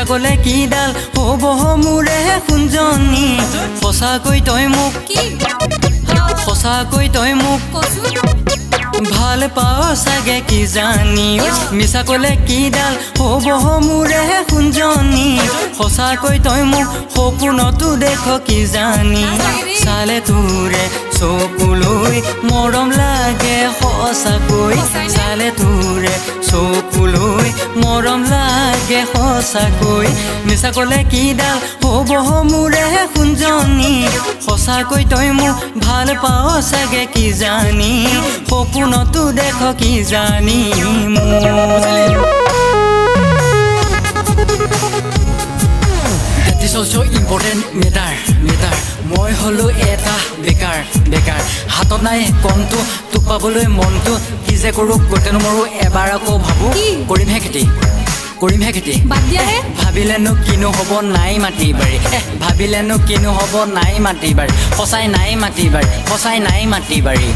মিছা কলে কি ডাল হ'ব মোৰে শুনজনী সঁচাকৈ তই মোক সঁচাকৈ তই মোক ভাল পাওঁ চাগে কি জানি মিছা কলে কি ডাল হ'ব মোৰে শুনজনী সঁচাকৈ তই মোক সপোনতো দেখ কি জানি চালে তোৰে চকুলৈ মৰম লাগে সঁচাকৈ চালে তোৰে চকুলৈ মৰম লাগে সঁচাকৈ মিছা কলে কি ডাল হ'ব মোৰে শুনজনী সঁচাকৈ তই মোক ভাল পাওঁ চাগে কি জানি সপোনতো দেখ কি জানি That is also important matter মই হলো এটা বেকাৰ হাতত নাই কমটো তোক পাবলৈ মনটো কি যে কৰোঁ গোটেই নমৰো এবাৰ আকৌ ভাবোঁ কৰিমহে খেতি ভাবিলেনো কিনো হ'ব নাই মাটি বাৰী ভাবিলেনো কিনো হ'ব নাই মাটি বাৰী সঁচাই নাই মাটি বাৰী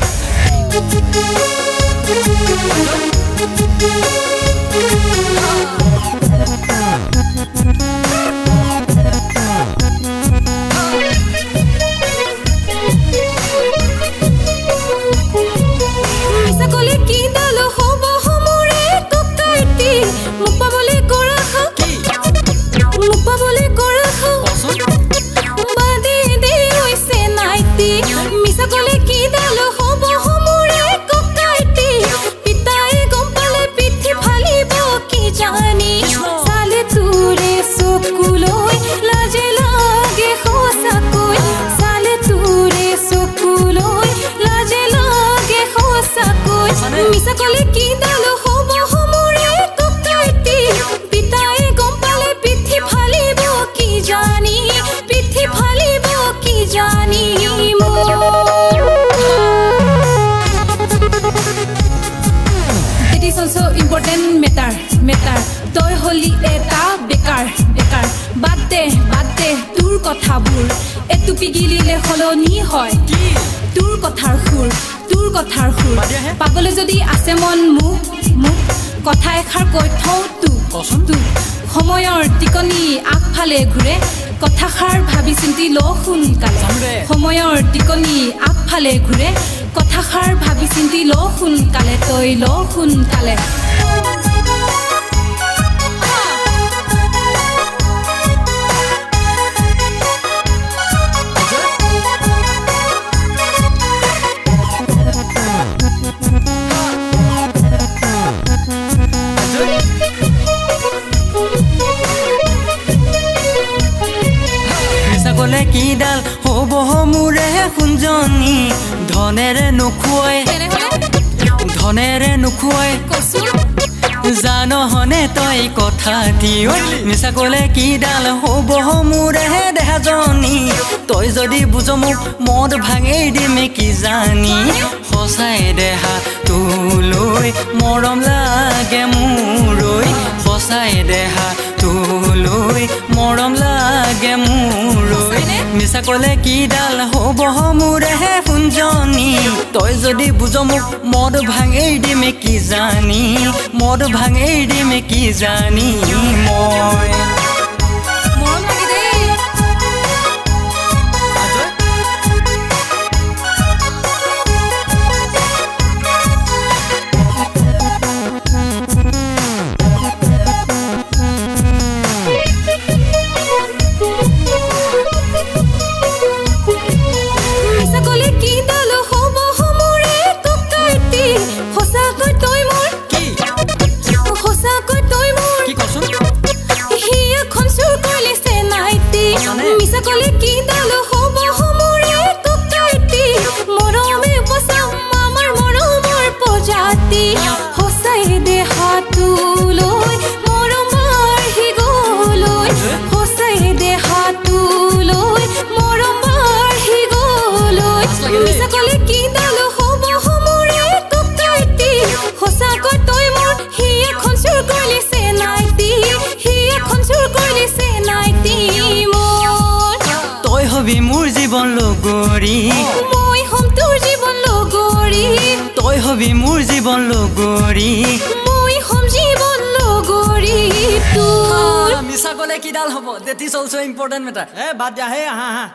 মিছা কলে কি ডাল হ'ব মোৰে ককাইটি পিতাই গম পালে পিঠি ফালিব কি জানি It is also important matter তই হলি এটা বেকাৰ বাদ দে তোৰ কথাবোৰ এটু পিগিলিলে সলনি হয় তোৰ কথাৰ সুৰ পাবলৈ যদি আছে মন মোক কথা এষাৰ কৈ থওঁ তোক সময়ৰ টিকনি আগফালে ঘূৰে কথাষাৰ ভাবি চিন্তি ল সোনকালে সময়ৰ টিকনি আগফালে ঘূৰে কথাষাৰ ভাবি চিন্তি ল সোনকালে তই ল সোনকালে কলে কি ডাল হ'ব মোৰে শুনজনী ধনেৰে নোখোৱাই জানহনে তই কথা দিও মিছা কলে কি ডাল হ'ব মোৰে দেহাজনী তই যদি বুজ মোক মদ ভাঙি দিম কি জানি সঁচাই দেহা তোলৈ মৰম লাগে মোৰৈ সঁচাই দেহা তোলৈ মৰম লাগে মোৰৈ মিছা কলে কি ডাল হ'ব মোৰে শুনজনী তই যদি বুজ মোক মদ ভাঙি দিম কি জানি মই মিছা কলে কি ডাল হ'ব মোৰে ককাইটি মৰমে বচাম আমাৰ মৰমৰ প্ৰজাতি সঁচাই দেহাটোলৈ মৰম বাঢ়ি গ'লৈ সঁচাই দেহাটোলৈ মৰম বাঢ়ি গ'লৈ মিছা কলে কি ডাল হ'ব মোৰে ককাইটি সঁচাকৈ তই মোৰ সি এখন চুৰ কৰিছে নাইটি হবি মোৰ জীৱন লগৰী মই হম তোৰ জীৱন লগৰী তই হবি মোৰ জীৱন লগৰী মই হম জীৱন লগৰী তোৰ মিছা ক'লে কিডাল হ'ব, that is also' important matter. বাদ দিয়া হে আহা